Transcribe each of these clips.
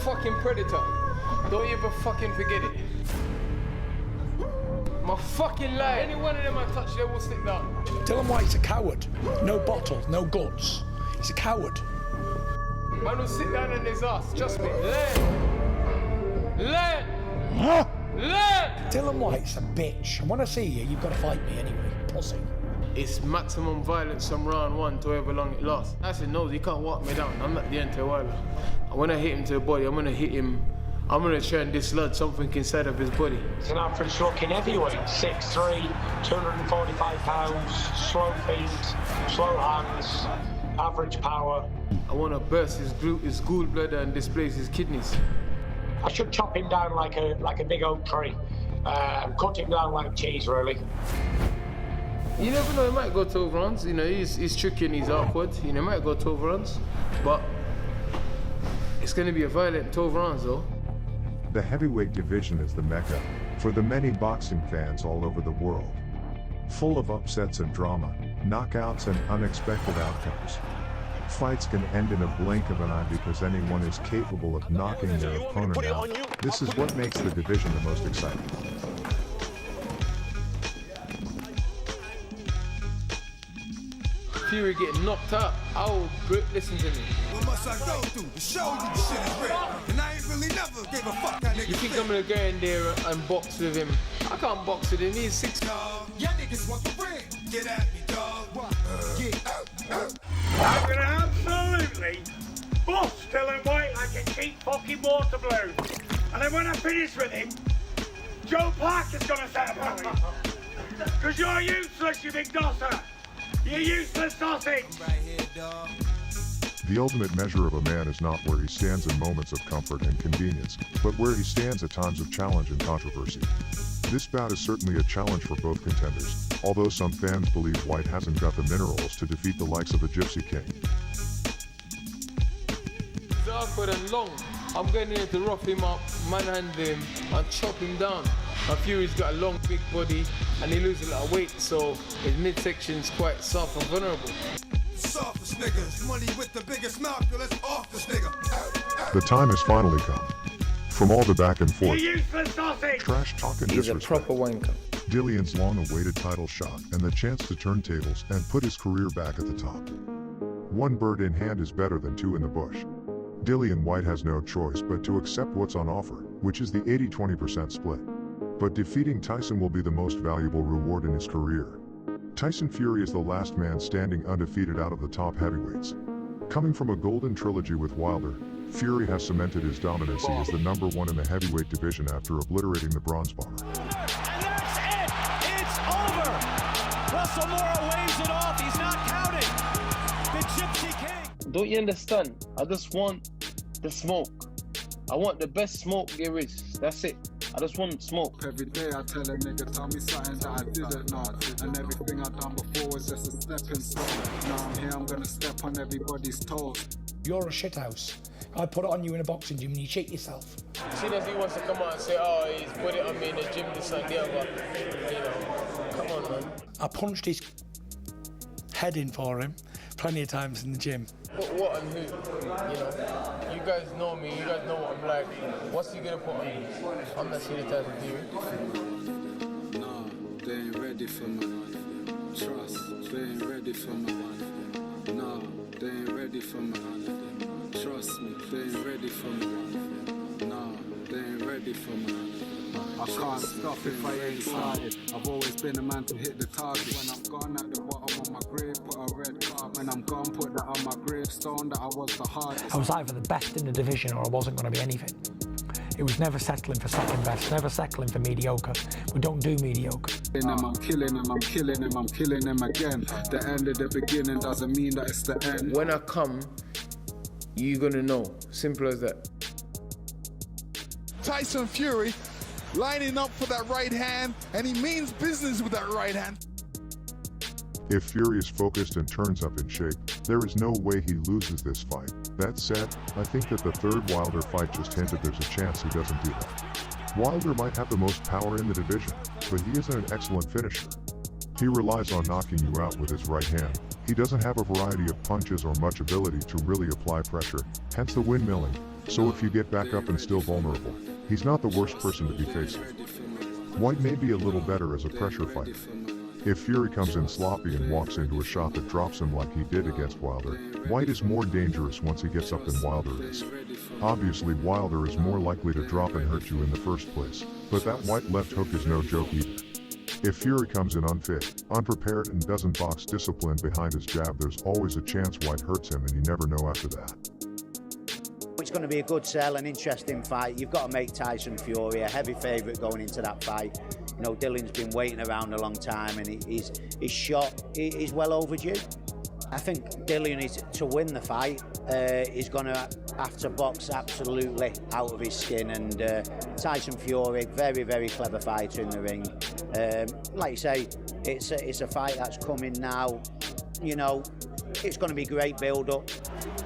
fucking predator. Don't ever fucking forget it. My fucking lie. Any one of them I touch, they will stick down. Dillian Whyte's a coward. No bottle, no guts. He's a coward. Man will sit down on his ass. Just me. Learn. Dillian Whyte's a bitch. And when I see you, you've got to fight me anyway. Pussy. It's maximum violence from round one to however long it lasts. I said, no, you can't walk me down. I'm not the Antiwala. And when I hit him to the body, I'm going to hit him. I'm going to try and dislodge something inside of his body. It's an average looking heavyweight, 6'3", 245 pounds, slow feet, slow hands, average power. I want to burst his gallbladder and displace his kidneys. I should chop him down like a big oak tree and cut him down like cheese, really. You never know, he might go 12 rounds. You know, he's tricky and he's awkward. You know, he might go 12 rounds, but it's going to be a violent 12 rounds, though. The heavyweight division is the mecca for the many boxing fans all over the world. Full of upsets and drama, knockouts and unexpected outcomes. Fights can end in a blink of an eye because anyone is capable of knocking their opponent out. This is what makes the division the most exciting. Fury getting knocked out. Listen to me. What must I go through to show you the shit is real? And I ain't really never gave a fuck how niggas You think I'm gonna go in there and box with him? I can't box with him. He's 6. Y'all niggas want the ring. Get at me, dog. I'm gonna absolutely bust Dillian Whyte like a cheap fucking water balloon. And then when I finish with him, Joe Parker's gonna say about me. Cause you're useless, you big dosser. You useless sausage! Right here, dog. The ultimate measure of a man is not where he stands in moments of comfort and convenience, but where he stands at times of challenge and controversy. This bout is certainly a challenge for both contenders, although some fans believe Whyte hasn't got the minerals to defeat the likes of the Gypsy King. He's awkward and long. I'm going in there to rough him up, manhandle him, and chop him down. And Fury's got a long, big body, and he loses a lot of weight, so his midsection's quite soft and vulnerable. Softest niggas, money with the biggest mouth, yo, let's off this nigga. The time has finally come. From all the back and You forth, useless sausage! trash talk and He's a disrespect, proper wanker. Dillian's long-awaited title shot and the chance to turn tables and put his career back at the top. One bird in hand is better than two in the bush. Dillian Whyte has no choice but to accept what's on offer, which is the 80-20% split. But defeating Tyson will be the most valuable reward in his career. Tyson Fury is the last man standing undefeated out of the top heavyweights. Coming from a golden trilogy with Wilder, Fury has cemented his dominancy as the #1 in the heavyweight division after obliterating the Bronze Bomber. And that's it! It's over! Russell Mora waves it off, he's not counting! The Gypsy King! Don't you understand? I just want the smoke. I want the best smoke there is. That's it. I just want smoke. Every day I tell a nigga, tell me something that I didn't know. And everything I done before was just a stepping stone. Now I'm here, I'm gonna step on everybody's toes. You're a shithouse. I put it on you in a boxing gym and you shit yourself. As soon as he wants to come out and say, oh, he's put it on me in the gym, this and the other, you know, come on, man. I punched his head in for him plenty of times in the gym. Put what on who? You know, you guys know me, you guys know what I'm like. What's he gonna put on me? I'm not seeing the type of theory. Nah, they ain't ready for me. Trust, they ain't ready for me. Nah, they ain't ready for me. Trust me, they ain't ready for me. Nah, they ain't ready for me. I can't stop if I ain't started. I've always been a man to hit the target. When I'm gone at the bottom of my grave, put a red card. When I'm gone, put that on my gravestone that I was the hardest. I was either the best in the division or I wasn't going to be anything. It was never settling for second best, never settling for mediocre. We don't do mediocre. I'm killing him, I'm killing him, I'm killing him again. The end of the beginning doesn't mean that it's the end. When I come, you're gonna know. Simple as that. Tyson Fury lining up for that right hand, and he means business with that right hand. If Fury is focused and turns up in shape, there is no way he loses this fight. That said, I think that the third Wilder fight just hinted there's a chance he doesn't do that. Wilder might have the most power in the division, but he isn't an excellent finisher. He relies on knocking you out with his right hand. He doesn't have a variety of punches or much ability to really apply pressure, hence the windmilling. So if you get back up and still vulnerable, he's not the worst person to be facing. Whyte may be a little better as a pressure fighter. If Fury comes in sloppy and walks into a shot that drops him like he did against Wilder, Whyte is more dangerous once he gets up than Wilder is. Obviously Wilder is more likely to drop and hurt you in the first place, but that Whyte left hook is no joke either. If Fury comes in unfit, unprepared and doesn't box disciplined behind his jab, there's always a chance Whyte hurts him and you never know after that. It's going to be a good sell, an interesting fight. You've got to make Tyson Fury a heavy favourite going into that fight. You know, Dillian's been waiting around a long time and his shot is well overdue. I think Dillian is to win the fight. He's going to have to box absolutely out of his skin, and Tyson Fury, very, very clever fighter in the ring. Like you say, it's a fight that's coming now. You know, it's going to be great build-up.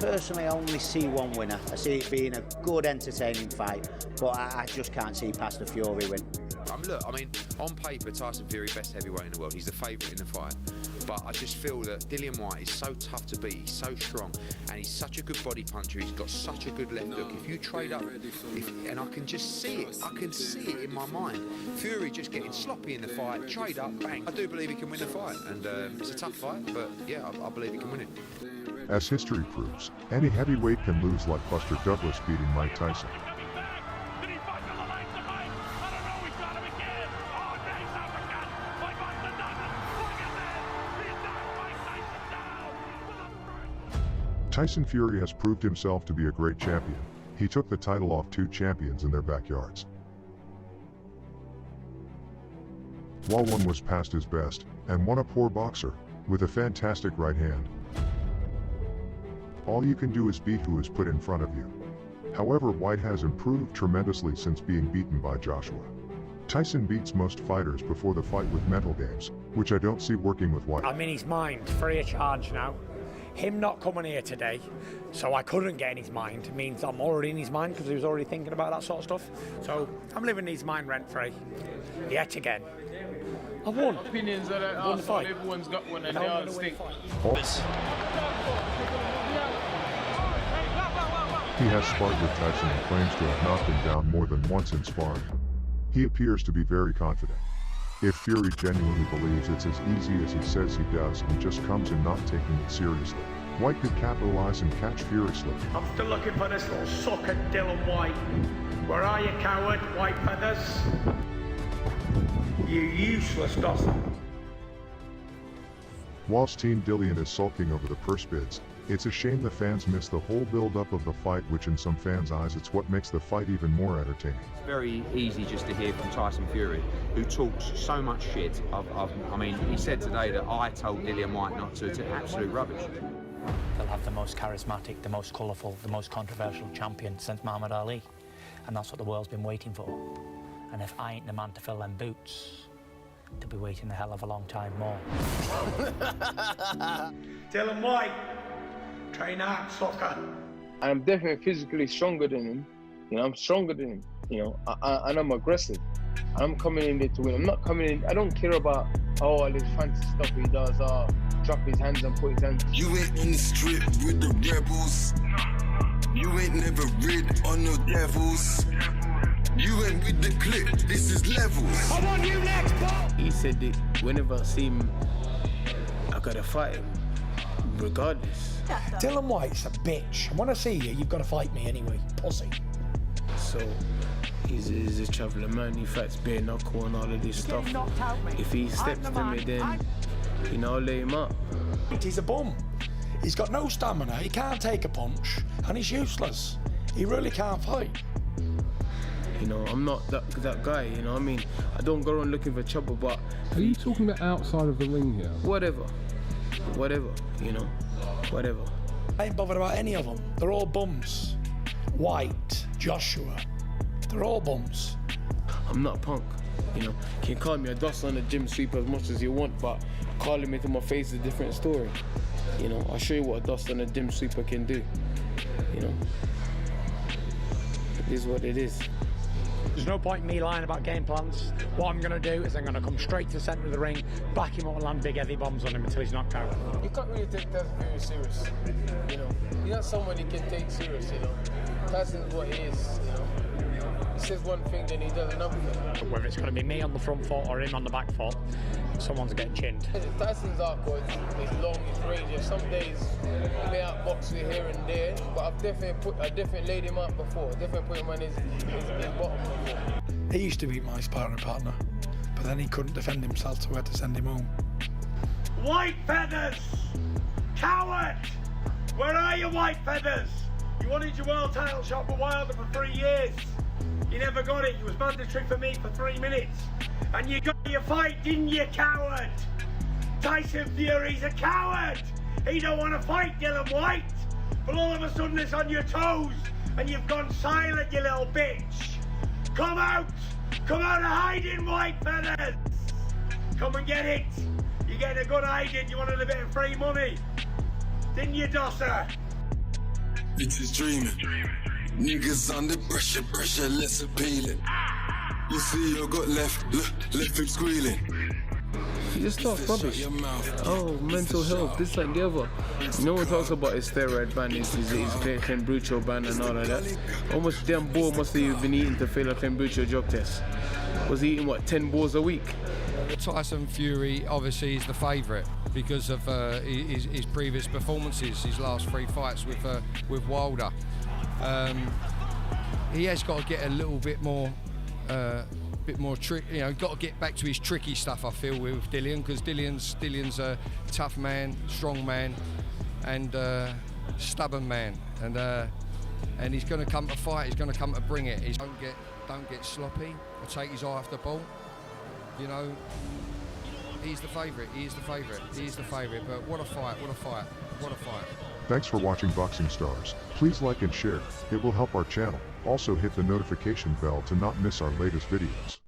Personally, I only see one winner. I see it being a good, entertaining fight, but I just can't see past the Fury win. Look, I mean, on paper, Tyson Fury, best heavyweight in the world. He's the favourite in the fight. But I just feel that Dillian Whyte is so tough to beat, he's so strong, and he's such a good body puncher, he's got such a good left hook. If you trade up, and I can just see it in my mind. Fury just getting sloppy in the fight, trade up, bang. I do believe he can win the fight, and it's a tough fight, but yeah, I believe he can win it. As history proves, any heavyweight can lose, like Buster Douglas beating Mike Tyson. Tyson Fury has proved himself to be a great champion. He took the title off two champions in their backyards. While one was past his best, and one a poor boxer, with a fantastic right hand. All you can do is beat who is put in front of you. However, Whyte has improved tremendously since being beaten by Joshua. Tyson beats most fighters before the fight with mental games, which I don't see working with Whyte. I'm in his mind, free of charge now. Him not coming here today, so I couldn't get in his mind, means I'm already in his mind because he was already thinking about that sort of stuff. So I'm living his mind rent-free. Yet again. I won. Opinions are like, won the fight. Everyone's got one and they all stink. He has sparred with Tyson and claims to have knocked him down more than once in sparring. He appears to be very confident. If Fury genuinely believes it's as easy as he says he does and just comes in not taking it seriously, Whyte could capitalize and catch Fury slipping. I'm still looking for this little sucker, Dillian Whyte. Where are you, coward, white feathers? You useless dosser. Whilst Team Dillian is sulking over the purse bids, it's a shame the fans miss the whole build-up of the fight, which in some fans' eyes it's what makes the fight even more entertaining. It's very easy just to hear from Tyson Fury, who talks so much shit. I mean, he said today that I told Dillian Whyte not to. It's absolute rubbish. They'll have the most charismatic, the most colourful, the most controversial champion since Muhammad Ali. And that's what the world's been waiting for. And if I ain't the man to fill them boots, they'll be waiting a hell of a long time more. Dillian Whyte, train out, soccer. I'm definitely physically stronger than him. You know, I'm stronger than him. You know, and I'm aggressive. I'm coming in there to win. I'm not coming in. I don't care about all this fancy stuff he does. Drop his hands and put his hands. You ain't in the strip with the rebels. You ain't never rid on the devils. You ain't with the clip. This is levels. I want you next, Paul. He said that whenever I see him, I gotta fight him, regardless. Dillian Whyte's a bitch. And when I see you, you've got to fight me anyway, pussy. So, he's a traveller man. He fights bare knuckle and all of this stuff. If he steps to me, then, you know, I'll lay him up. He's a bum. He's got no stamina, he can't take a punch, and he's useless. He really can't fight. You know, I'm not that guy, you know what I mean? I don't go around looking for trouble, but... Are you talking about outside of the ring here? Whatever, you know, whatever. I ain't bothered about any of them. They're all bums. Whyte, Joshua, they're all bums. I'm not a punk, you know. You can call me a dust on the gym sweeper as much as you want, but calling me to my face is a different story. You know, I'll show you what a dust on a gym sweeper can do, you know. It is what it is. There's no point in me lying about game plans. What I'm going to do is I'm going to come straight to the centre of the ring, back him up and land big heavy bombs on him until he's knocked out. You can't really take Tyson Fury serious, you know. He's not someone you can take serious, you know. Tyson's what he is, you know. He says one thing, then he does another thing. Whether it's going to be me on the front foot or him on the back foot, someone's getting chinned. Tyson's hardcore, it's long, it's ranges. Some days he may outbox you here and there, but I've definitely laid him out before. Definitely put him on his bottom before. He used to be my sparring partner, but then he couldn't defend himself, so we had to send him home. White Feathers! Coward! Where are you, White Feathers? You wanted your world title shot with Wilder for 3 years. You never got it. You was mandatory for me for 3 minutes. And you got your fight, didn't you, coward? Tyson Fury's a coward. He don't want to fight Dillian Whyte. But all of a sudden it's on your toes and you've gone silent, you little bitch. Come out! Come out of hiding, White Feathers! Come and get it. You're getting a good hiding. You wanted a bit of free money. Didn't you, Dosser? It is dreaming. Niggas under pressure, less appealing. You see, you got left hip squealing. You just talk rubbish. Oh, mental health, this and the other. No one talks about his steroid ban, his Clenbuterol ban and all of that. How much damn ball must he have been eating to fail a Clenbuterol drug test? Was he eating, what, 10 balls a week? Tyson Fury obviously is the favourite because of his previous performances, his last 3 fights with Wilder. He has got to get a little bit more trick. You know, got to get back to his tricky stuff. I feel with Dillian, because Dillian's a tough man, strong man, and stubborn man, and he's going to come to fight. He's going to come to bring it. Don't get sloppy or take his eye off the ball. You know, he's the favourite. He is the favourite. He is the favourite. But what a fight! What a fight! What a fight! Thanks for watching Boxing Stars. Please like and share. It will help our channel. Also hit the notification bell to not miss our latest videos.